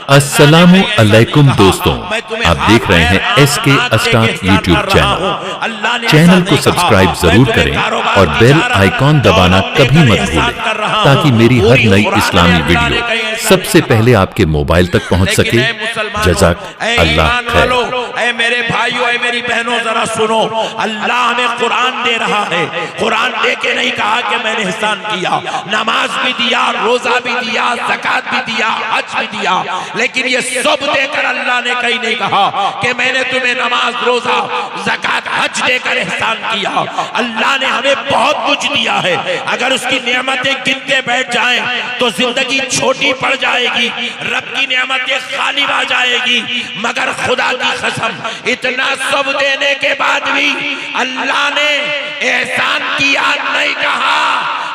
अस्सलामु अलैकुम दोस्तों, आप देख रहे हैं SK star YouTube channel. Channel को सब्सक्राइब जरूर करें और बेल आइकॉन दबाना कभी मत भूलें ताकि मेरी हर नई इस्लामी वीडियो सबसे पहले आपके मोबाइल तक पहुंच सके। जज़ाक अल्लाह खैर। ऐ मेरे भाइयों, ऐ मेरी बहनों, जरा सुनो, अल्लाह हमें कुरान दे रहा है। कुरान दे के नहीं कहा कि मैंने एहसान किया, नमाज भी दिया, रोजा भी दिया, ज़कात भी दिया, हज भी दिया, लेकिन ये सब देकर अल्लाह ने कहीं नहीं कहा कि मैंने तुम्हें नमाज, रोजा, ज़कात, हज देकर एहसान किया। अल्लाह ने हमें बहुत कुछ दिया है, अगर उसकी नेमतें गिनते बैठ जाएं तो जिंदगी छोटी पड़ जाएगी, रब की नेमतें खाली आ जाएगी। मगर खुदा की कसम, इतना सब देने के बाद भी अल्लाह ने एहसान किया नहीं कहा।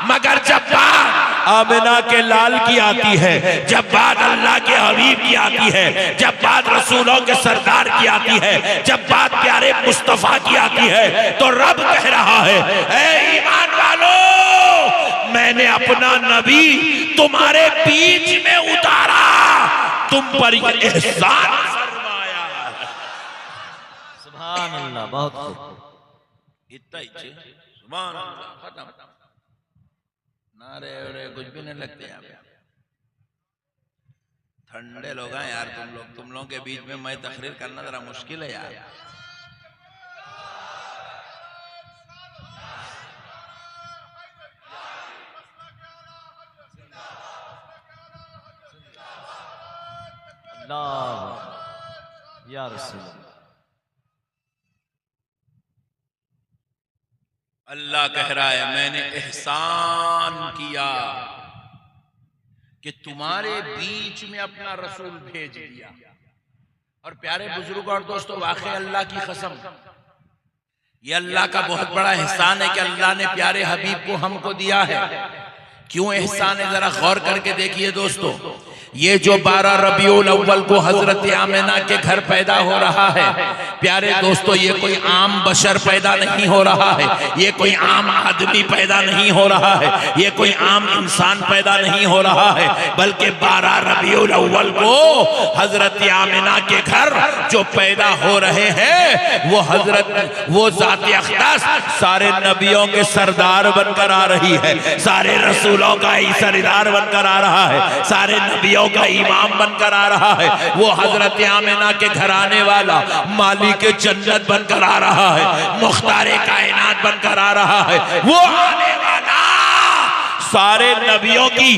मगर जब बात आमिना के लाल की आती है, जब बात अल्लाह के हबीब की आती है, जब बात रसूलों के सरदार की आती है, जब बात प्यारे मुस्तफा की आती है, तो रब कह रहा है, ऐ ईमान वालों, मैंने अपना नबी तुम्हारे बीच में उतारा, तुम पर एहसान फरमाया। सुभान अल्लाह, बहुत खूब। इतना ही सुभान अल्लाह, खत्म। नारे अरे कुछ भी नहीं लगते यहाँ पे। ठंडे लोग हैं यार तुम लोग के बीच में मैं तकरीर करना जरा मुश्किल है यार। अल्लाह या रसूल, अल्लाह कह रहा है मैंने एहसान किया कि तुम्हारे बीच में अपना रसूल भेज दिया। और प्यारे बुजुर्ग और दोस्तों, वाकई अल्लाह की कसम, ये अल्लाह का बहुत बड़ा एहसान है कि अल्लाह ने प्यारे हबीब को हमको दिया है। क्यों एहसान है, जरा गौर करके देखिए दोस्तों। ये जो 12 रबीउल अव्वल को हजरत आमिना के घर पैदा हो रहा है, प्यारे दोस्तों, ये कोई आम बशर पैदा नहीं हो रहा है, ये कोई आम आदमी पैदा नहीं हो रहा है, ये कोई आम इंसान पैदा नहीं हो रहा है, बल्कि 12 रबीउल अव्वल को हजरत आमिना के घर जो पैदा हो रहे हैं, वो ज़ात अक़दस सारे नबियों के सरदार बनकर आ रही है, सारे रसूलों का सरदार बनकर आ रहा है, सारे नबियों का इमाम बनकर आ रहा है। वो हजरत आमिना के घर आने वाला मालिक जन्नत बनकर आ रहा है, मुख्तारे कायनात बनकर आ रहा है। वो आने वाला सारे नबियों की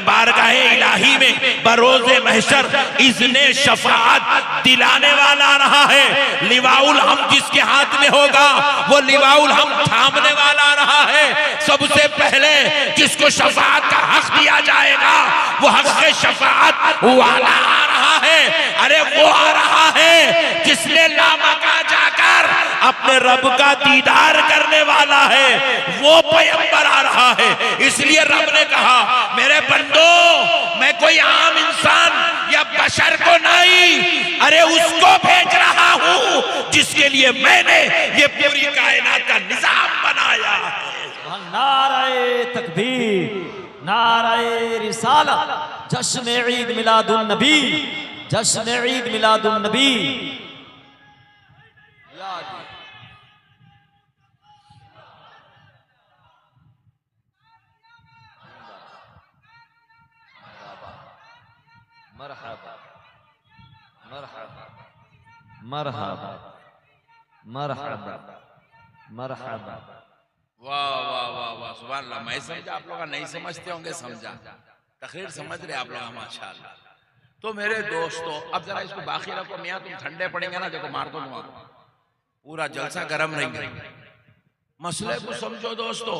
बारगाह इलाही में बरोज़े महशर इज़्ने शफाअत दिलाने वाला आ रहा है। लिवाउल हम जिसके हाथ में होगा वो लिवाउल हम थामने वाला आ रहा है। सबसे पहले जिसको शफाअत का हक दिया जाएगा वो हक के शफाअत वाला आ रहा है। अरे वो आ रहा है जिसने लामका जाकर अपने रब का दीदार करने वाला है, वो पैगंबर आ रहा है। इसलिए रब ने कहा, मेरे बंदो, मैं कोई आम इंसान या बशर को नहीं, अरे उसको भेज रहा हूं जिसके लिए मैंने ये पूरी कायनात का निजाम बनाया है। नाराए तकबीर, नाराए रिसालत, जश्न ईद मिलादुन नबी, जश्न ईद मिलादुन नबी। मरहबा मरहबा मरहबा मरहबा मरहबा। वाह वाह वाह वाह, सुभान अल्लाह। मैं समझा, आप लोग नहीं समझते होंगे, समझा, तकरीर समझ रहे आप लोग, माशाअल्लाह। तो मेरे दोस्तों, अब जरा इसको बाकी रखो, मियाँ तुम ठंडे पड़ेंगे ना, देखो मार दो मुआ, पूरा जलसा गर्म रहेंगे। मसले को समझो दोस्तों,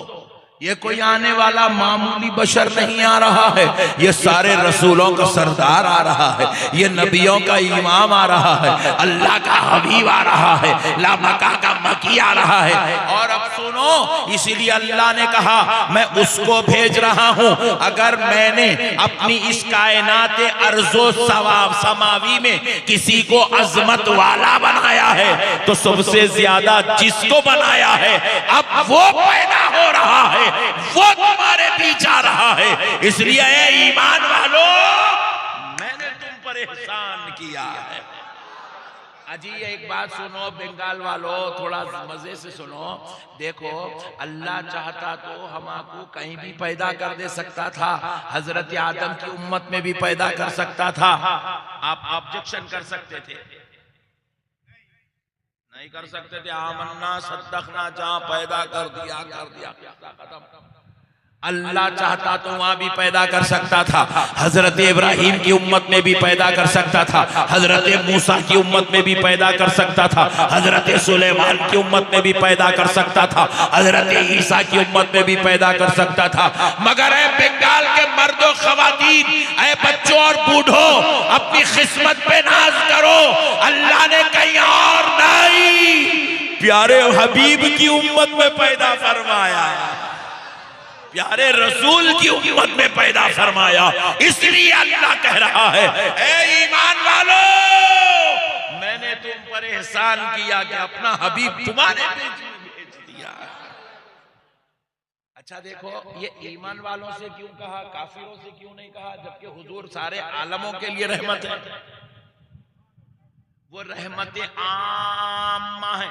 ये कोई आने वाला मामूली बशर नहीं आ रहा है, ये सारे रसूलों का सरदार आ रहा है, ये नबियों का इमाम आ रहा है, अल्लाह का हबीब आ रहा है, लामका का मकी आ रहा है। और अब सुनो, इसीलिए अल्लाह ने कहा मैं उसको भेज रहा हूं। अगर मैंने अपनी इस कायनात अर्जो समावी में किसी को अजमत वाला बनाया है, तो सबसे ज्यादा जिसको बनाया है अब वो पैदा हो रहा है, वो तुम्हारे बीच आ रहा है। इसलिए ईमान वालों, मैंने तुम पर पर एहसान किया है। अजी एक बात सुनो बंगाल वालों, थोड़ा मजे से सुनो। देखो अल्लाह चाहता तो हमको कहीं भी पैदा कर दे सकता था, हजरत आदम की उम्मत में भी पैदा कर सकता था। आप ऑब्जेक्शन कर सकते थे? नहीं कर सकते थे। आमन्ना सद्दकना, जहां पैदा कर दिया कर दिया, खत्म। अल्लाह चाहता तो वहां भी पैदा कर सकता था, हजरत इब्राहिम की उम्मत में भी पैदा कर सकता था, हजरत मूसा की उम्मत में भी पैदा कर सकता था, हजरत सुलेमान की उम्मत में भी पैदा कर सकता था, हजरत ईसा की उम्मत में भी पैदा कर सकता था। मगर ऐ बंगाल के मर्दों खवातीन, ऐ बच्चों और बूढ़ों, अपनी किस्मत पे नाज करो। अल्लाह ने कहीं और नहीं, प्यारे हबीब की उम्मत में पैदा फरमाया, प्यारे रसूल की उम्मत में पैदा फरमाया। इसलिए अल्लाह कह रहा है, ए ईमान वालों, मैंने तुम पर एहसान किया कि अपना हबीब तुम्हारे बीच में भेज दिया। अच्छा देखो, ये ईमान वालों से क्यों कहा, काफिरों से क्यों नहीं कहा, जबकि हुजूर सारे आलमों के लिए रहमत है। वो रहमत आम्मा है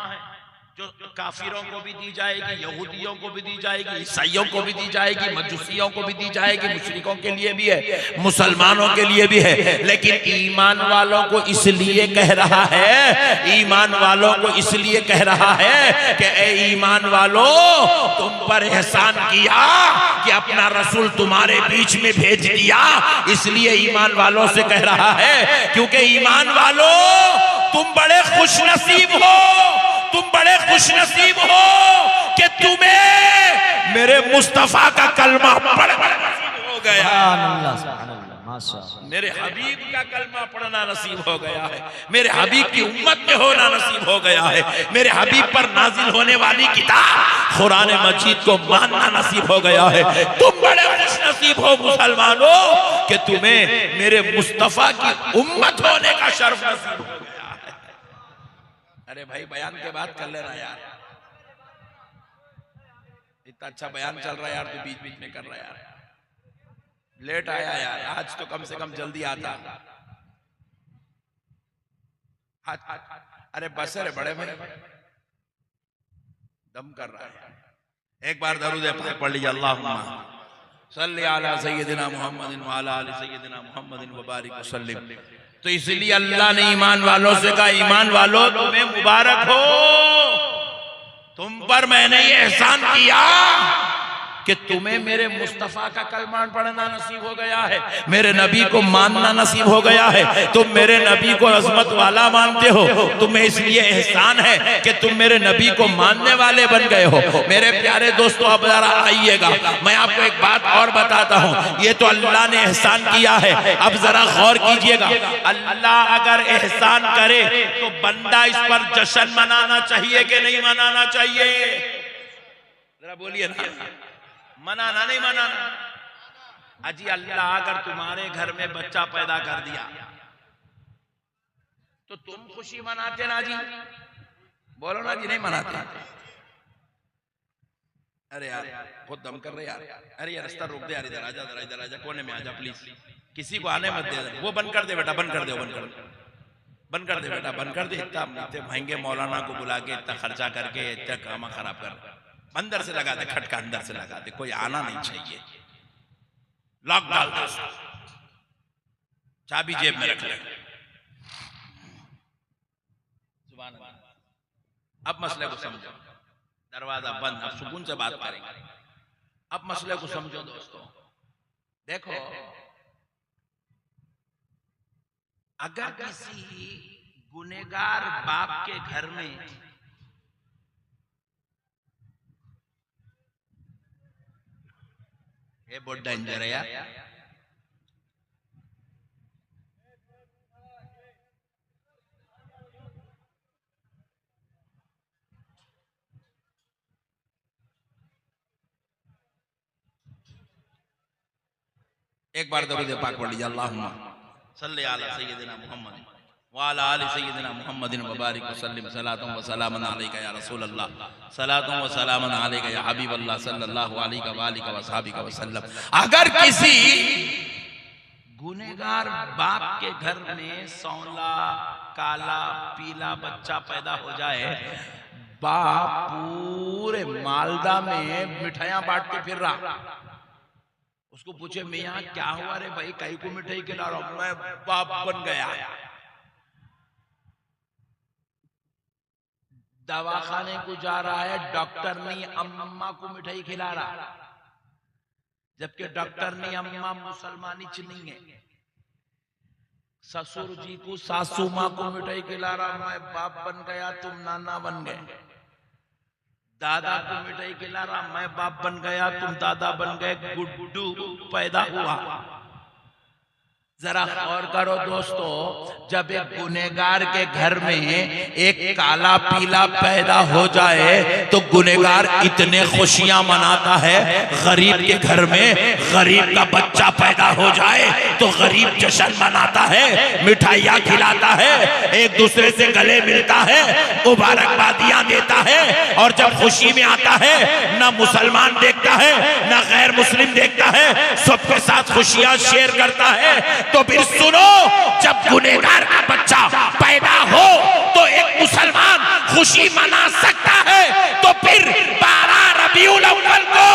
जो काफिरों को भी दी जाएगी, यहूदियों को भी दी जाएगी, ईसाइयों को भी दी जाएगी, मजूसियों को भी दी जाएगी, मुशरिकों के लिए भी है, मुसलमानों के लिए भी है। लेकिन ईमान वालों को इसलिए कह रहा है, ईमान वालों को इसलिए कह रहा है कि ए ईमान वालों, तुम पर एहसान किया कि अपना रसूल तुम्हारे बीच में भेज दिया। इसलिए ईमान वालों से कह रहा है, क्योंकि ईमान वालों तुम बड़े खुशनसीब हो, तुम बड़े खुशनसीब हो कि तुम्हें मेरे मुस्तफा का कलमा पढ़ना नसीब हो गया, मेरे हबीब का कलमा पढ़ना नसीब हो गया है, मेरे हबीब की उम्मत में होना नसीब हो गया है, मेरे हबीब पर नाजिल होने वाली किताब कुरान मजीद को मानना नसीब हो गया है। तुम बड़े खुशनसीब हो मुसलमानों कि तुम्हें मेरे मुस्तफा की उम्मत होने का शर्फ नसीब हो गया है। अरे भाई बयान के बाद कर लेना यार, इतना अच्छा बयान चल रहा है यार, तू बीच बीच में कर रहा है यार। लेट आया यार, आज तो कम से कम जल्दी आता। अरे बस रे बड़े भाई, दम कर रहा है। एक बार दरूद पाक पढ़ लीजिए, अल्लाहुम्मा सल्ली अला सय्यदिना मुहम्मदिन व अला आलि सय्यदिना मुहम्मदिन व बारिक वसल्लिम। तो इसलिए अल्लाह ने ईमान वालों से कहा, ईमान वालों तुम्हें मुबारक हो, तुम पर मैंने ये एहसान किया कि तुम्हें मेरे मुस्तफा का कलमा पढ़ना नसीब हो गया है, मेरे नबी को मानना नसीब हो गया है। तुम मेरे नबी को अजमत वाला मानते हो, तुम्हें इसलिए एहसान है कि तुम मेरे नबी को मानने वाले बन गए हो। मेरे प्यारे दोस्तों, अब जरा आइएगा, मैं आपको एक बात और बताता हूँ। ये तो अल्लाह ने एहसान किया है, अब जरा गौर कीजिएगा। अल्लाह अगर एहसान करे तो बंदा इस पर जश्न मनाना चाहिए कि नहीं मनाना चाहिए? जरा बोलिए ना, मनाना नहीं मनाना? अजी अल्लाह अगर तुम्हारे घर में बच्चा पैदा कर दिया तो तुम खुशी मनाते ना जी? बोलो ना जी, नहीं मनाते? अरे यार बहुत दम कर रहे यार। अरे यार रास्ता रोक दे यार, इधर आजा, इधर आजा, कोने में आजा प्लीज, किसी को आने मत दे। वो बंद कर दे बेटा, बंद कर दे, बंद कर दे बेटा, बंद कर दे। इतना महंगे मौलाना को बुला के इतना खर्चा करके इतना काम खराब कर, अंदर से लगा दे, खटका अंदर से लगा दे, कोई आना नहीं चाहिए। लॉक डाल दे, चाबी जेब में रख ले। अब मसले को समझो, दरवाजा बंद, अब सुकून से बात करेंगे। अब मसले को समझो दोस्तों। देखो, अगर किसी गुनहगार बाप के घर में ये बहुत डेंजर है यार। एक बार दरूद पाक पढ़ लीजिए, अल्लाहुम्मा सल्ली अला सय्यदिना मुहम्मद व अला आलि सय्यदिना मुहम्मदिन व बारिक वसल्लिम। सलातुन व सलामुन अलैका या रसूल अल्लाह, सलातुन व सलामुन अलैका या हबीब अल्लाह सल्लल्लाहु अलैहि व आलिहि व सहाबिहि वसल्लम। अगर किसी गुनहगार बाप के घर में सौला काला पीला बच्चा पैदा हो जाए, बाप पूरे मालदा में मिठाइयां बांट के फिर रहा, उसको पूछे मियाँ क्या हुआ रे भाई, कहीं को मिठाई खिला रहा हूं, मैं बाप बन गया। दवाखाने को जा रहा है, डॉक्टर नहीं अम्मा को मिठाई खिला रहा, जबकि डॉक्टर नहीं अम्मा मुसलमानी नहीं है। ससुर जी को सासू माँ को मिठाई खिला रहा, मैं बाप बन गया तुम नाना बन गए। दादा को मिठाई खिला रहा, मैं बाप बन गया तुम दादा बन गए। गुड्डू पैदा हुआ। जरा गौर करो दोस्तों, जब एक गुनहगार के घर में एक काला पीला पैदा हो जाए तो गुनहगार इतने खुशियां मनाता है। गरीब के घर में गरीब का बच्चा पैदा हो जाए तो गरीब जश्न मनाता है, मिठाइयाँ खिलाता है, एक दूसरे से गले मिलता है, मुबारकबादियां देता है। और जब खुशी में आता है ना मुसलमान देखता है ना गैर मुस्लिम देखता है, सबके साथ खुशियां शेयर करता है। तो फिर सुनो, जब गुनहगार का बच्चा पैदा हो तो एक मुसलमान खुशी मना सकता है, तो फिर 12 रबीउल अव्वल को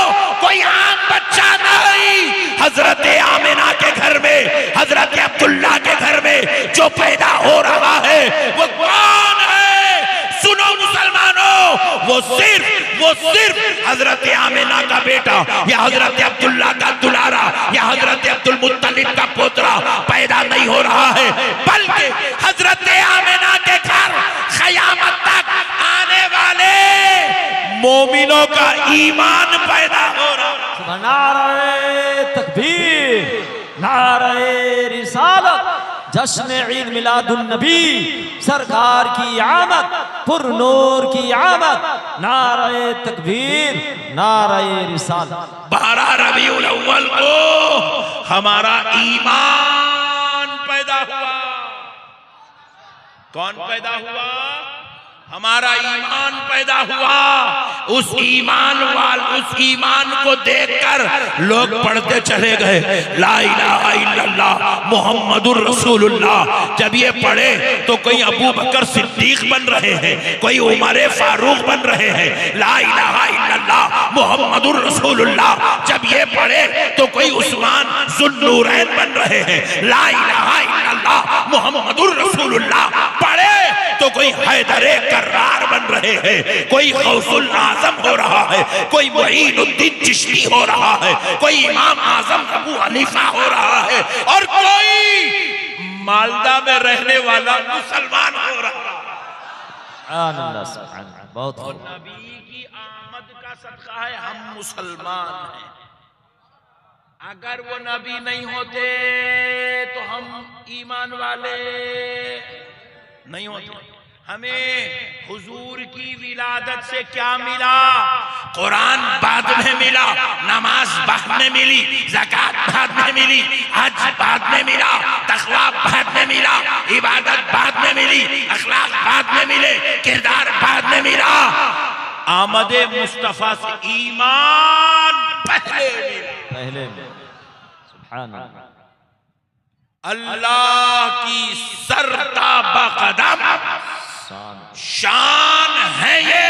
कोई आम बच्चा नहीं, हजरत आमिना के घर में, हजरत अब्दुल्ला के घर में जो पैदा हो रहा है वो कौन है? सुनो मुसलमानों, वो सिर्फ हजरत आमिना का बेटा या हजरत अब्दुल्ला का दुलारा या हजरत अब्दुल मुत्तलिब का पोतरा पैदा नहीं हो रहा है, बल्कि हजरत आमिना के घर क़यामत तक आने वाले मोमिनों का ईमान पैदा हो रहा है। नारे तकबीर, नारे रिसालत, जश्न ईद मिलादुन नबी, सरकार की आमद, पुरनूर की आमद, नारे तकबीर, नारे रिसालत। 12 रबीउल अव्वल को हमारा ईमान पैदा हुआ। कौन पैदा हुआ? हमारा ईमान पैदा हुआ। उस ईमान को देखकर लोग पढ़ते चले गए, ला इलाहा इल्लल्लाह मुहम्मदुर रसूलुल्लाह। जब ये पढ़े तो कोई अबू बकर सिद्दीक बन रहे हैं, कोई उमर फारूक बन रहे हैं। ला इलाहा इल्लल्लाह मुहम्मदुर रसूलुल्लाह जब ये पढ़े तो कोई उस्मान ज़ुन्नूरैन बन रहे हैं। ला इलाहा इल्लल्लाह मुहम्मदुर रसूलुल्लाह पढ़े तो कोई हैदरे कर्रार बन रहे हैं, कोई गौसुल आजम हो रहा है, कोई मुईनुद्दीन चिश्ती हो रहा है, कोई इमाम आजम अबू हनीफा हो रहा है, और कोई मालदा में रहने वाला मुसलमान हो रहा है। बहुत और नबी की आमद का सदका है हम मुसलमान हैं। अगर वो नबी नहीं होते तो हम ईमान वाले नहीं होते। हमें हुजूर की विलादत से क्या मिला? कुरान बाद में मिला, नमाज बाद में मिली, ज़कात बाद में मिली, हज बाद में मिला, तक़वा बाद में मिला, इबादत बाद में मिली, अखलाक बाद में मिले, किरदार बाद में मिला। आमदे मुस्तफा से ईमान पहले मिला। सुभान अल्लाह। अल्लाह की सरता बकदम शान है ये।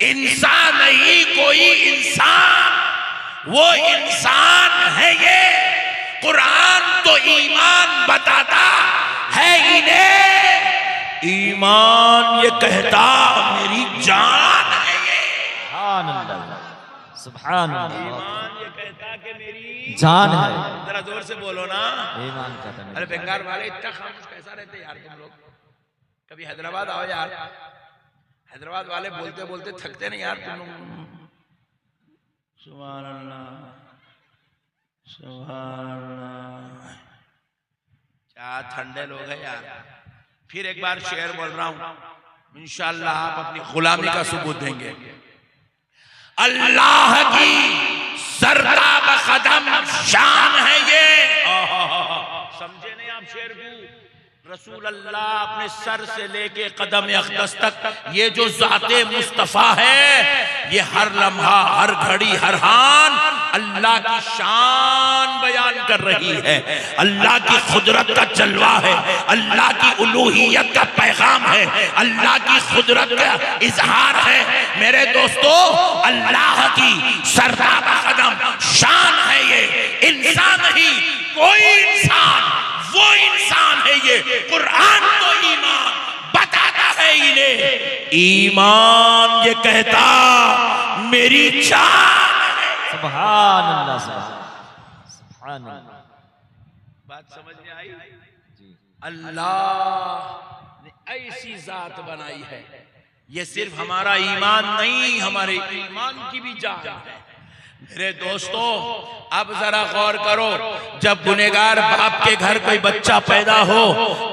इंसान नहीं कोई इंसान, वो इंसान है ये। कुरान तो ईमान बताता है इन्हें, ईमान ये कहता मेरी जान है ये। सुभान अल्लाह, सुभान अल्लाह। ईमान ये कहता कि मेरी जान है। जरा जोर से बोलो ना। ईमान कहता है। अरे बंगाल वाले इतना खामोश कैसा रहते यार तुम लोग? कभी हैदराबाद आओ यार, हैदराबाद वाले बोलते बोलते थकते नहीं यार तुम लोग। सुभान अल्लाह, सुभान अल्लाह, क्या ठंडे लोग हैं यार। फिर एक बार शेर बोल रहा हूं, इंशाअल्लाह आप अपनी गुलामी का सबूत देंगे। अल्लाह की सरता बकदम शान है ये। समझे नहीं आप शेर को? रसूल अल्लाह अपने सर से लेके कदम अक़दस तक ये जो ज़ाते मुस्तफ़ा है, ये हर लम्हा हर घड़ी हर हान अल्लाह की शान बयान कर रही है, अल्लाह की खुदरत का जलवा है, अल्लाह की उलूहियत का पैगाम है, अल्लाह की खुदरत का इजहार है। मेरे दोस्तों, अल्लाह की सरताबा कदम शान है ये, इंसान नहीं, कोई इंसान, वो इंसान है ये। कुरान तो ईमान बताता है इन्हें, ईमान ये कहता मेरी जान है। सुभान अल्लाह, सुभान अल्लाह। बात समझ में आई? अल्लाह ने ऐसी जात बनाई है, ये सिर्फ हमारा ईमान नहीं, हमारे ईमान की भी जान है। मेरे दोस्तों, अब जरा गौर करो, जब गुनेगार बाप के घर कोई बच्चा पैदा हो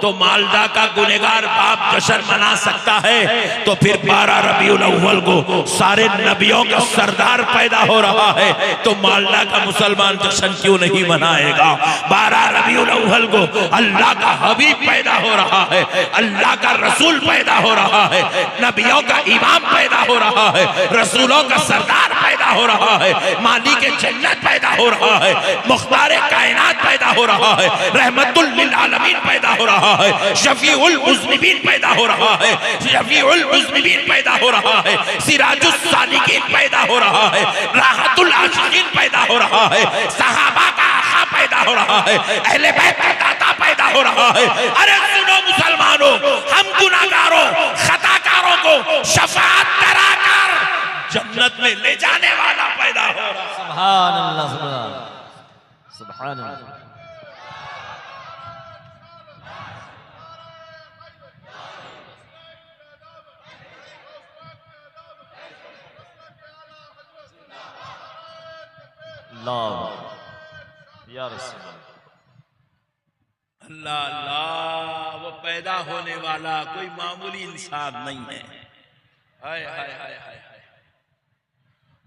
तो मालदा का गुनेगार बाप जश्न मना सकता है, तो फिर 12 रबीउल अव्वल को सारे नबियों का सरदार पैदा हो रहा है तो मालदा का मुसलमान जश्न क्यों नहीं मनाएगा? 12 रबीउल अव्वल को अल्लाह का हबीब पैदा हो रहा है, अल्लाह का रसूल पैदा हो रहा है, नबियों का इमाम पैदा हो रहा है, रसूलों का सरदार पैदा हो रहा है, मालिक के जन्नत पैदा हो रहा है, मुख्तारे कायनात पैदा हो रहा है, रहमतुल लिल आलमीन पैदा हो रहा है, शफीउल मुज़निबीन पैदा हो रहा है, शफीउल मुज़निबीन पैदा हो रहा है, सिराजुस सालिकीन पैदा हो रहा है, राहतुल आशिकीन पैदा हो रहा है, सहाबा का आका पैदा हो रहा है, अहले बैत का दाता पैदा हो रहा है। अरे सुनो मुसलमानों, हम गुनाहगारों, खताकारों को शफाअत कराकर जन्नत में ले जाने वाला पैदा हो रहा है। सुभान अल्लाह, सुभान अल्लाह। या रसूल अल्लाह, अल्लाह, वो पैदा होने वाला कोई मामूली इंसान नहीं है। हाय हाय हाय हाय,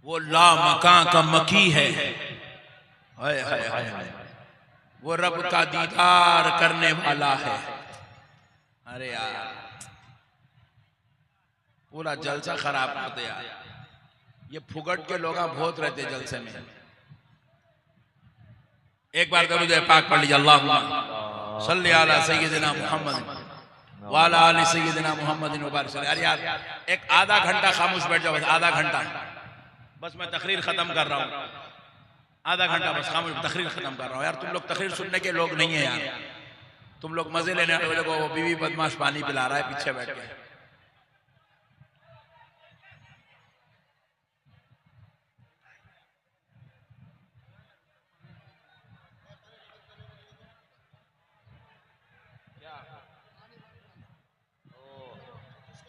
वो ला मकां का मकी है। हाय हाय हाय हाय, वो रब का दीदार करने वाला है। अरे यार, पूरा जलसा खराब करते यार, ये फुगट के लोग बहुत रहते जलसे में। एक बार दरूद पाक पढ़ लीजिए, अल्लाहुम्मा सल्ली अला सय्यिदिना मुहम्मद व अला आलि सय्यिदिना मुहम्मदिन व बारिक। अरे यार, एक आधा घंटा खामोश बैठ जाओ, बस आधा घंटा, बस मैं तकरीर खत्म कर रहा हूँ। आधा घंटा बस खामोश, तकरीर खत्म कर रहा हूँ। यार तुम लोग तकरीर सुनने के लोग नहीं है यार, तुम लोग मजे लेने वाले को वो बीवी बदमाश पानी पिला रहा है पीछे बैठ के।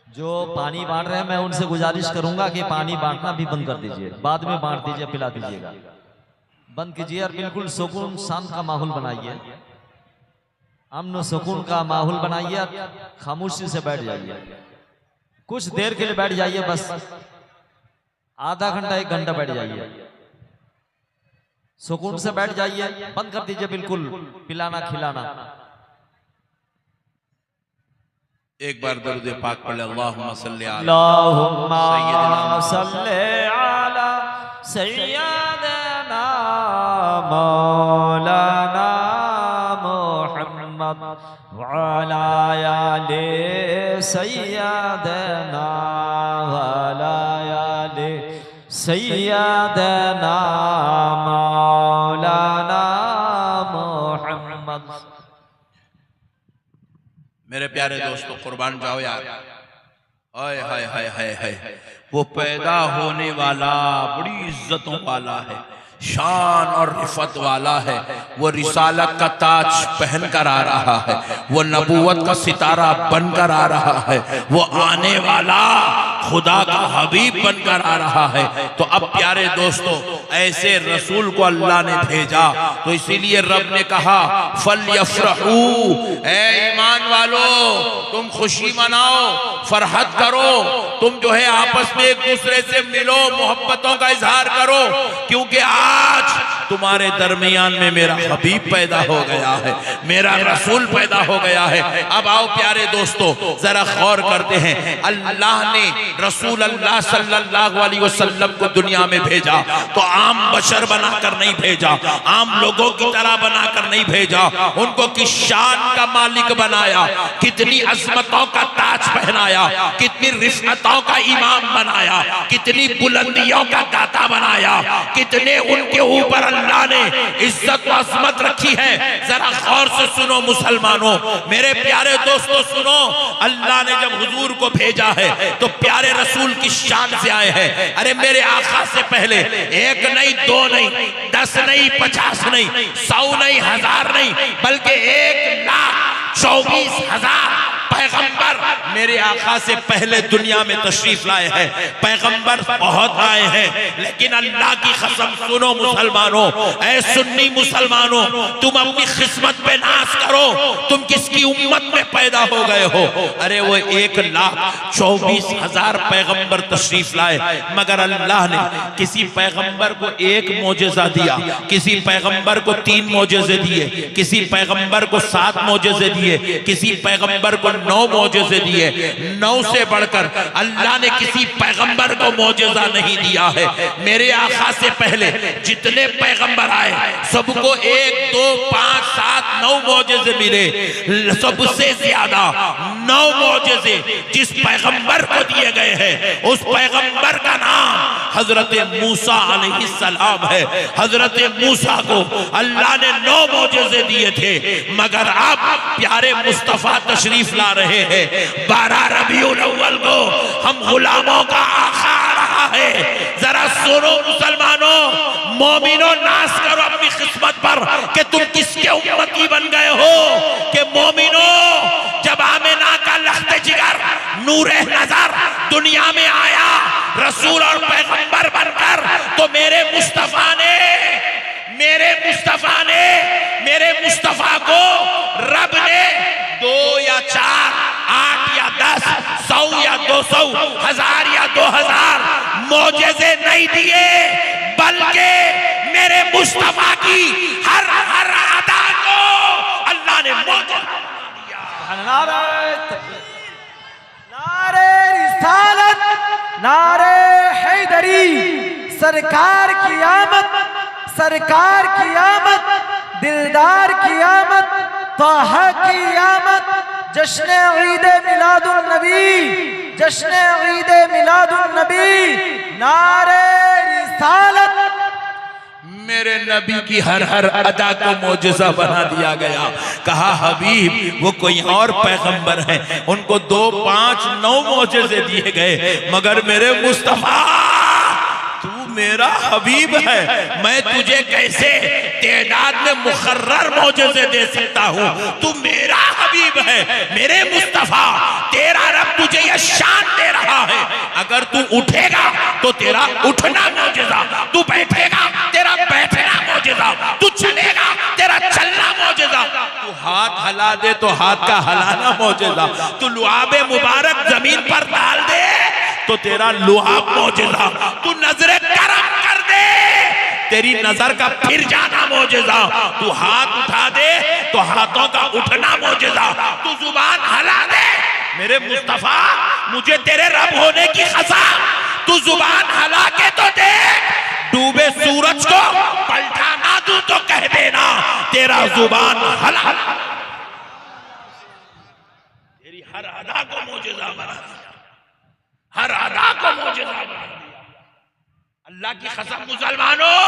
जो पानी बांट रहे हैं, मैं उनसे गुजारिश करूंगा कि पानी बांटना भी बंद कर दीजिए, बाद में बांट दीजिए, पिला दीजिएगा, बंद कीजिए और बिल्कुल सुकून शांत का माहौल बनाइए, अमन सुकून का माहौल बनाइए, खामोशी से बैठ जाइए, कुछ देर के लिए बैठ जाइए, बस आधा घंटा 1 घंटा बैठ जाइए, सुकून से बैठ जाइए, बंद कर दीजिए बिल्कुल पिलाना खिलाना। एक बार दरूद पाक पढ़ ले, अल्लाहुम्मा सल्ली अला सय्यिदना मौलाना मुहम्मद व अला आलि सय्यिदना व अला आलि सय्यिदना मौलाना मुहम्मद। मेरे प्यारे दोस्तों, कुर्बान जाओ यार। हाय हाय हाय हाय हाय, वो पैदा होने वाला बड़ी इज्जतों वाला है, शान और रिफत वाला है, वो रिसालत का ताज पहन कर आ रहा है, वो नबूवत का सितारा बनकर आ रहा है, वो आने वाला खुदा का हबीब बनकर आ रहा है। तो अब प्यारे दोस्तों, ऐसे रसूल को अल्लाह ने भेजा, तो इसीलिए रब ने कहा फल यफरहू, ऐ ईमान वालों तुम खुशी मनाओ, फरहत करो, तुम जो है आपस में एक दूसरे से मिलो, मोहब्बतों का इजहार करो, क्योंकि आज तुम्हारे दरमियान में मेरा हबीब पैदा हो गया है, मेरा रसूल पैदा हो गया है। अब आओ प्यारे दोस्तों, जरा गौर करते हैं। अल्लाह ने रसूल अल्लाह सल्लल्लाहु अलैहि वसल्लम को दुनिया में भेजा तो आम बशर बनाकर नहीं भेजा, आम लोगों की तरह बनाकर नहीं भेजा, उनको किस शान का मालिक बनाया, कितनी अजमतों का ताज पहनाया, कितनी रिफ़अतों का इमाम बनाया, कितनी बुलंदियों का दाता बनाया, कितने उनके ऊपर अल्लाह ने इज्जत व अजमत रखी है। जरा गौर से सुनो मुसलमानों, मेरे प्यारे दोस्तों सुनो। अल्लाह ने जब हुजूर को भेजा है तो प्यारे रसूल की शान से आए हैं। अरे मेरे आका से पहले एक नहीं, दो नहीं, 10 नहीं, 50 नहीं, 100 नहीं, 1000 नहीं, बल्कि 1,24,000 पैगंबर मेरे आका से पहले दुनिया में तशरीफ लाए हैं। पैगंबर बहुत आए हैं, लेकिन अल्लाह की कसम सुनो मुसलमानों, ऐ सुन्नी मुसलमानों, तुम अपनी किस्मत पे नाज करो, तुम किसकी उम्मत में पैदा हो गए हो। अरे वो 1,24,000 पैगंबर तशरीफ लाए, मगर अल्लाह ने किसी पैगंबर को एक मोजेजा दिया, किसी पैगंबर को 3 मोजेजे दिए, किसी पैगंबर को 7 मोजेजे दिए, किसी पैगंबर को 9 मोजेज़े दिए। 9 से बढ़कर अल्लाह ने किसी पैगंबर को मोजेज़ा नहीं दिया है। मेरे आका से पहले जितने पैगंबर आए सबको 1, 2, 5, 7, 9 मोजेज़े मिले। सबसे ज्यादा 9 मोजेज़े जिस पैगंबर को दिए गए हैं उस पैगंबर का नाम हजरत मूसा अलैहिस्सलाम है। हजरत मूसा को अल्लाह ने 9 मोजेज़े दिए थे, मगर अब प्यारे मुस्तफा तशरीफ ला रहे हैं। 12 रबीउल अव्वल को हम गुलामों का आका आ रहा है। जरा सुनो मुसलमानों, मोमिनो, नाज करो अपनी किस्मत पर कि तुम किसके उम्मती बन गए हो। कि मोमिनो, जब आमिना का लख्त जिगर नूरे नजर दुनिया में आया रसूल और पैगंबर बनकर, तो मेरे मुस्तफा को रब ने 2 या 4, 8 या 10, 100 या 200, 1000 या 2000 मोजेज़े नहीं दिए, बल्कि मेरे मुस्तफा की हर अदा को अल्लाह ने मोजेज़ा दिया। नारे रिसालत, नारे हैदरी, सरकार की आमद, सरकार की आमद, दिलदार की आमद, ताहा की आमद, जश्न ईद मिलादुन नबी, जश्न ईद मिलादुन नबी, नारे रिसालत। मेरे नबी की हर अदा को मोजेज़ा बना दिया गया। कहा हबीब वो कोई और पैगंबर है, उनको 2, 5, 9 मोजेज़े दिए गए, मगर मेरे मुस्तफा तू मेरा हबीब है। मैं तुझे कैसे तेदाद में मुकर्रर मोजेज़े दे सकता हूँ। तू मेरा हबीब है, मेरे मुस्तफा। तेरा रब तुझे यह शान दे रहा है, अगर तू उठेगा तो तेरा उठना मोजेज़ा, तू बैठेगा तेरा बैठना मोजेज़ा, तू चलेगा तेरा चलना मोजेज़ा, तू हाथ हला दे तो हाथ का हलाना मोजेज़ा, तू लुआबे मुबारक जमीन पर डाल दे तो तेरा लुआब मोजेज़ा, तू नजरे करम कर दे तेरी नजर का फिर जाना मोजेज़ा, तू हाथ उठा दे तो हाथों का उठना मोजेज़ा, तू जुबान हला दे मेरे मुस्तफा, मुझे तेरे रब होने की कसम, तू जुबान हला के तो देख, डूबे सूरज को पलटा ना दूं तो कह देना तेरा जुबान हला। तेरी हर अदा को मोजेज़ा बना दिया, हर अदा को मोजेज़ा बना दिया। अल्लाह की कसम मुसलमानों,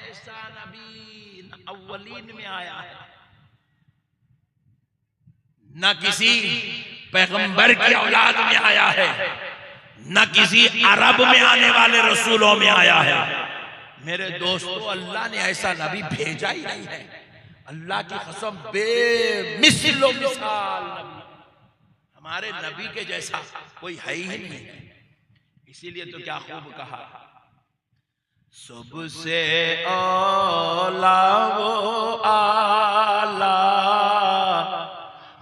ऐसा नबी न अव्वलीन में आया है, न किसी पैगंबर की औलाद में आया है, न किसी अरब में आने वाले रसूलों में आया है। मेरे दोस्तों, अल्लाह ने ऐसा नबी भेजा ही नहीं है। अल्लाह की कसम, बेमिसाल नबी, हमारे नबी के जैसा कोई है ही नहीं। इसीलिए तो क्या खूब कहा, सबसे औला वो आला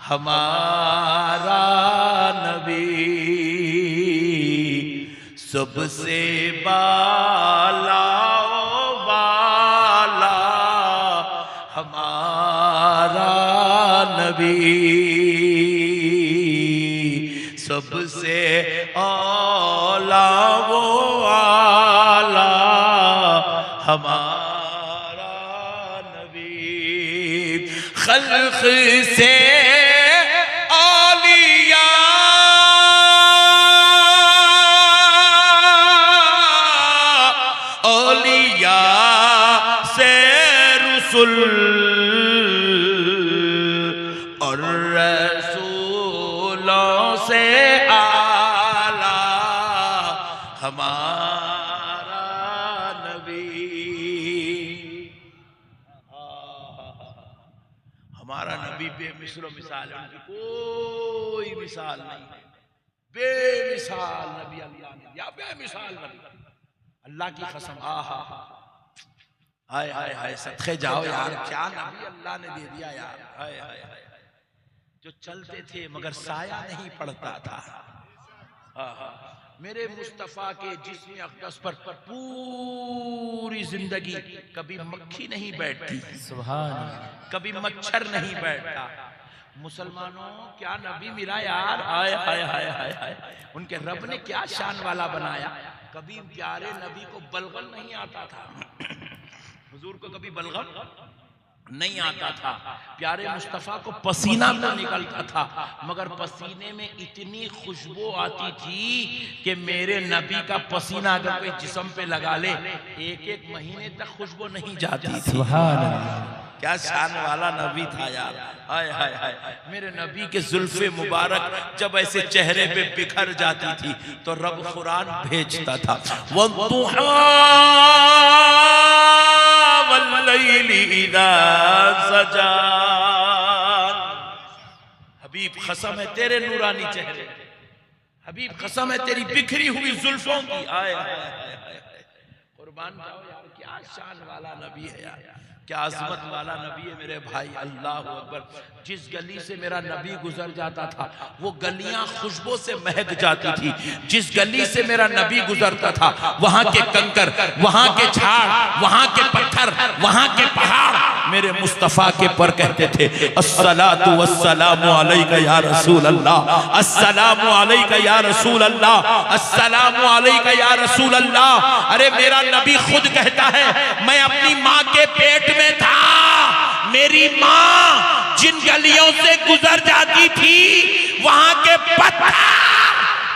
हमारा नबी, सबसे बाला नबी, सबसे आला वो आला हमारा नबी। खल्क से औलिया औलिया से रसूल और रसूलों से आला हमारा नबी। हमारा नबी बेमिसाल मिसाल है, उनकी कोई मिसाल नहीं है। बेमिसाल नबी अल्लाह ने दिया, बेमिसाल नबी अल्लाह की कसम। हाय हाय हाय, सदके जाओ यार, क्या नबी अल्लाह ने दे दिया यार। हाय हाय हाय, जो चलते थे मगर साया नहीं पड़ता था। मेरे मुस्तफा के जिस्म अक़दस पर पूरी जिंदगी कभी मक्खी नहीं बैठती, सुभान अल्लाह, कभी मच्छर नहीं बैठता। मुसलमानों, क्या नबी मिला यार। हाय हाय हाय हाय हाय, उनके रब ने क्या शान वाला बनाया। कभी प्यारे नबी को बलगम नहीं आता था, हुजूर को कभी बलगम नहीं आता था। प्यारे मुस्तफा को पसीना तो निकलता था, मगर पसीने में इतनी खुशबू आती थी कि मेरे नबी का पसीना अगर कोई जिस्म पे लगा ले, एक एक महीने तक खुशबू नहीं जाती थी। सुभान अल्लाह, क्या शान वाला नबी था यार। हाय हाय हाय, मेरे नबी के जुल्फे मुबारक जब ऐसे चेहरे पे बिखर जाती थी तो रब कुरान भेजता था। वद्दुहा वल्लैली इज़ा सजा। हबीब कसम है तेरे नूरानी चेहरे, हबीब कसम है तेरी बिखरी हुई जुल्फों की। आए कुर्बान जाओ यार, क्या शान वाला नबी है यार, क्या अजमत वाला नबी है मेरे भाई। अल्लाह अकबर। जिस गली से मेरा नबी गुजर जाता था वो गलियां खुशबू से महक जाती थी। जिस गली से मेरा नबी गुजरता था वहां के कंकर, वहां के झाड़, वहां के पत्थर, वहां के पहाड़ मेरे मुस्तफा के पर कहते थे अस्सलातु वस्सलामु अलैका या रसूल अल्लाह, अस्सलामु अलैका या रसूल अल्लाह, अस्सलामु अलैका या रसूल अल्लाह। अरे मेरा नबी खुद कहता है मैं अपनी माँ के पेट में था, मेरी माँ जिन गलियों से गुजर जाती थी वहां के पत्थर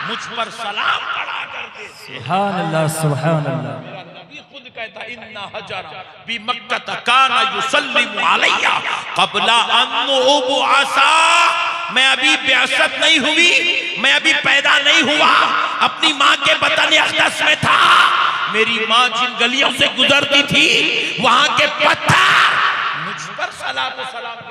मुझ पर सलाम पड़ा करते थे। सुभान अल्लाह, सुभान अल्लाह। मेरा नबी खुद कहता इन्ना हजरा बी मक्का काना युसल्लिमु अलैया क़ब्ला अन उबअसा। मैं अभी बिअसत नहीं हुई, मैं अभी पैदा नहीं हुआ, अपनी माँ के बतन अक़दस में था। मेरी माँ जिन गलियों से गुजरती थी वहां के पत्थर मुझ पर सलाम के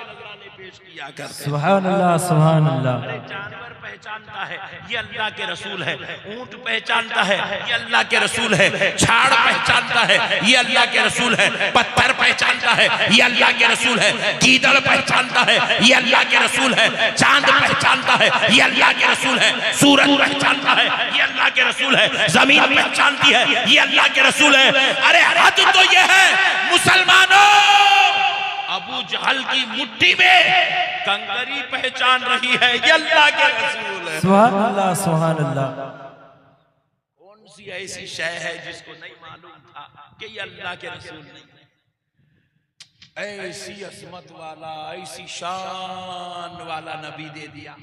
नजराने पेश किया करते। सुभान अल्लाह, सुभान अल्लाह। जानवर पहचानता है ये अल्लाह के रसूल है, ऊंट पहचानता है ये अल्लाह के रसूल है, झाड़ पहचानता है ये अल्लाह के रसूल है, पत्थर पहचानता है ये अल्लाह के रसूल है, गीदड़ पहचानता है ये अल्लाह के रसूल है, चांद पहचानता है ये अल्लाह के रसूल है, सूरज पहचानता है ये अल्लाह के रसूल है, जमीन पहचानती है ये अल्लाह के रसूल है। अरे हद तो ये है मुसलमानों, अबू जहल की मुट्ठी में कंकरी पहचान रही है ये अल्लाह के रसूल है। सुभान अल्लाह, सुभान अल्लाह। कौन सी ऐसी शय है जिसको नहीं मालूम था कि ये अल्लाह के रसूल नहीं है। ऐसी अजमत वाला, ऐसी शान वाला नबी दे दिया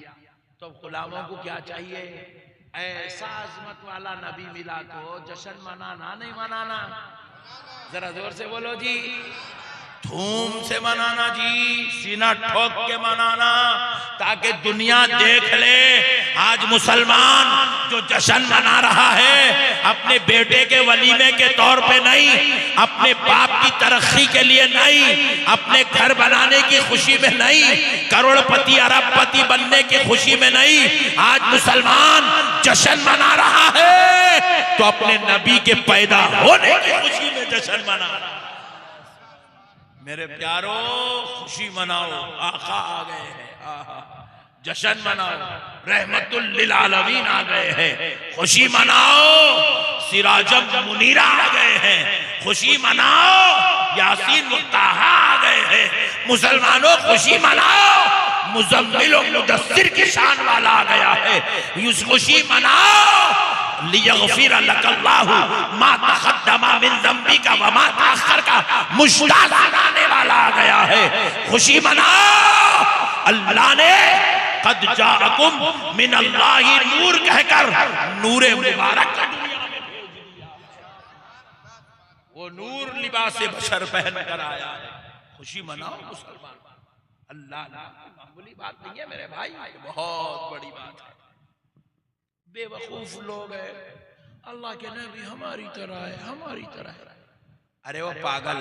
तो गुलामों को क्या चाहिए। ऐसा अजमत वाला नबी मिला तो जश्न मनाना नहीं मनाना, जरा जोर से बोलो जी, धूम से मनाना जी, सीना ठोक के मनाना, ताकि दुनिया देख ले आज मुसलमान जो जश्न मना रहा है अपने बेटे के वलीमे के तौर पे नहीं, अपने बाप की तरक्की के लिए नहीं, अपने घर बनाने की खुशी में नहीं, करोड़पति अरबपति बनने की खुशी में नहीं, आज मुसलमान जश्न मना रहा है तो अपने नबी के पैदा होने की खुशी में जश्न मना रहा है। मेरे प्यारो खुशी मनाओ, आका आ गए हैं, जश्न मनाओ, रहमतुल लिल आलमीन आ गए हैं, खुशी मनाओ, सिराजम मुनीरा आ गए हैं, खुशी मनाओ, यासीन मुत्ताहा आ गए हैं। मुसलमानों खुशी मनाओ, मुज़म्मिल और मुदस्सिर की शान वाला आ गया है। इस खुशी मनाओ लियग़फ़िर लकल्लाहु मा तक़द्दमा मिन ज़ंबिका व मा तअख़्ख़र का मुश्ताक़ सुनाने वाला आ गया है। खुशी मनाओ, अल्लाह ने क़द जाअकुम मिनल्लाहि नूर कहकर नूरे मुबारक का दुनिया में भेज दिया। वो नूर लिबास बशर पहन कर आया है। खुशी मनाओ मुसलमान। अल्लाह मामूली बात नहीं है मेरे भाई, बहुत बड़ी बात है। बेवकूफ लोग हैं, अल्लाह के नबी हमारी तरह है, हमारी तरह है। अरे वो पागल,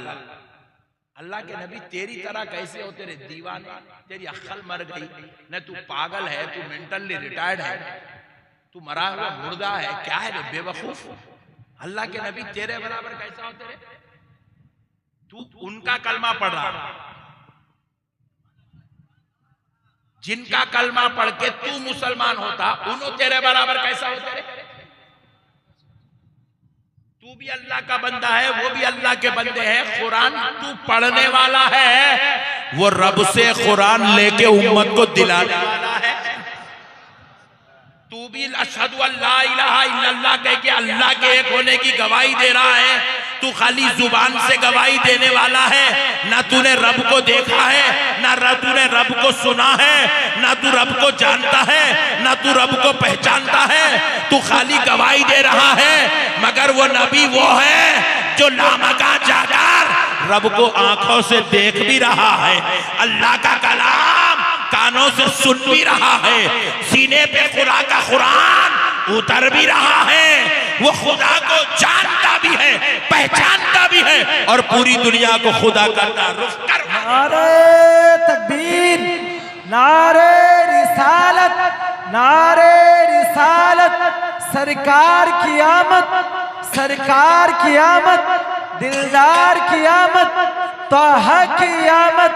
अल्लाह के नबी तेरी तरह कैसे हो? तेरे दीवाने, तेरी अक्ल मर गई न, तू पागल है, तू मेंटली रिटायर्ड है, तू मरा हुआ मुर्दा है, क्या है रे बेवकूफ? अल्लाह के नबी तेरे बराबर कैसा हो? तेरे तू उनका कलमा पढ़ रहा, जिनका कलमा पढ़ के तू मुसलमान होता, उन्हों तेरे बराबर कैसा होते रे? तू भी अल्लाह का बंदा है, वो भी अल्लाह के बंदे हैं। कुरान तू पढ़ने वाला है, वो रब से कुरान लेके उम्मत को दिलाने वाला है। तू भी अशहदु अल्ला इलाहा इल्लल्लाह कह के अल्लाह के एक होने की गवाही दे रहा है। तू खाली जुबान से गवाही देने वाला है, ना तूने रब को देखा है, ना तूने रब को सुना है, ना तू रब को जानता है, ना तू रब को पहचानता है। तू खाली गवाही दे रहा है, मगर वो नबी वो है जो लामका जाकर रब को आंखों से देख भी रहा है, अल्लाह का कलाम कानों से सुन भी रहा है, सीने पे खुदा का कुरान उतर भी रहा है। वो खुदा को जानता भी है, पहचानता भी है, और पूरी दुनिया को खुदा का तारुफ करवा। नारे तकबीर, नारे रिसालत, नारे रिसालत। सरकार की आमद, सरकार की आमद, दिलदार की आमद, तोहा की आमद,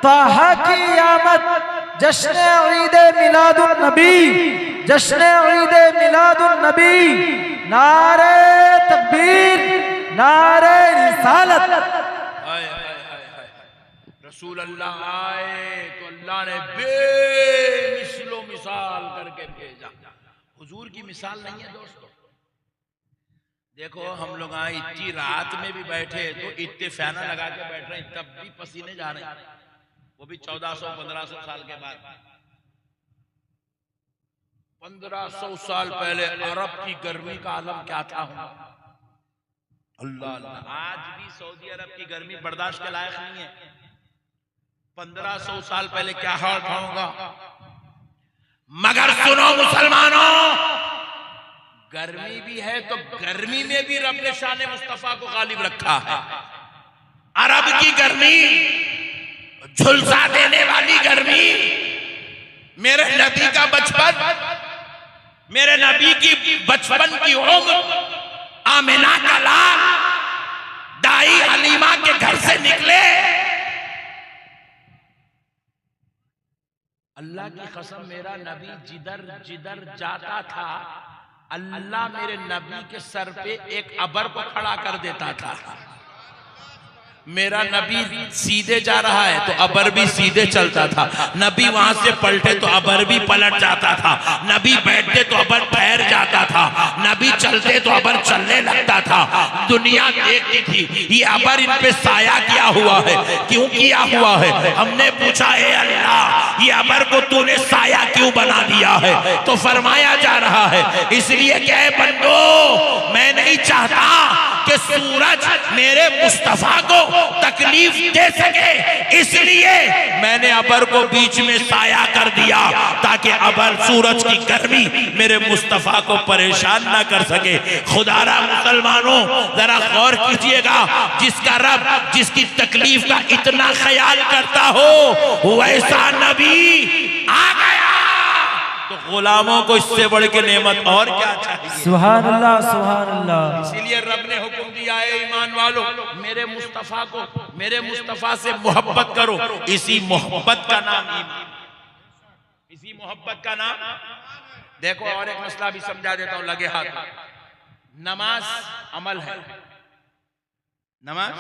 तोहा की आमद। जश्न ईद मिलादुन नबी, जश्न ईद मिलादुन नबी। नारे तकबीर, नारे रिसालत। रसूल अल्लाह आए तो अल्लाह ने बेमिसलो मिसाल करके भेजा। हुजूर की मिसाल नहीं है दोस्तों। देखो हम लोग आए, इतनी रात में भी बैठे तो इतने फैना लगा के बैठ रहे हैं, तब भी पसीने जा रहे हैं, वो भी 1400-1500 साल के बाद। 1500 साल पहले अरब की गर्मी का आलम क्या था? अल्लाह अल्लाह। आज भी सऊदी अरब की गर्मी बर्दाश्त के लायक नहीं है। 1500 साल पहले क्या हाल होगा? मगर सुनो मुसलमानों, गर्मी भी है तो गर्मी में भी रब ने शान मुस्तफा को गालिब रखा है। अरब की गर्मी, झुलसा देने वाली गर्मी, मेरे नबी का बचपन, मेरे नबी की बचपन की उम्र, आमिना का लाल दाई हलीमा के घर से निकले। अल्लाह की कसम, मेरा नबी जिधर जिधर जाता था, अल्लाह मेरे नबी के सर पे एक अबर को खड़ा कर देता था। मेरा नबी सीधे जा रहा है तो अबर भी सीधे चलता था, नबी वहां से पलटे तो अबर भी पलट जाता था, नबी बैठते तो अबर ठहर जाता था, नबी चलते तो अबर चलने लगता था। दुनिया देखती थी ये अबर इन पे साया किया हुआ है, क्यों किया हुआ है? हमने पूछा, ए अल्लाह ये अबर को तूने साया क्यों बना दिया है? तो फरमाया जा रहा है इसलिए क्या है बंदो, मैं नहीं चाहता कि सूरज मेरे मुस्तफा को तकलीफ दे सके, इसलिए मैंने अबर को बीच में साया कर दिया ताकि अबर सूरज की गर्मी मेरे मुस्तफा को परेशान ना कर सके। खुदारा मुसलमानों जरा गौर कीजिएगा, जिसका रब जिसकी तकलीफ का इतना ख्याल करता हो वैसा नबी आ गया, तो गुलामों को इससे बढ़ के नेमत और क्या चाहिए? सुभान अल्लाह, सुभान अल्लाह। इसीलिए रब ने हुक्म दिया है ईमान वालों, मेरे मुस्तफा को, मेरे मुस्तफा से मोहब्बत करो। इसी मोहब्बत का नाम ईमान, इसी मोहब्बत का नाम। देखो और एक मसला भी समझा देता हूं, लगे हाथ। नमाज अमल है, नमाज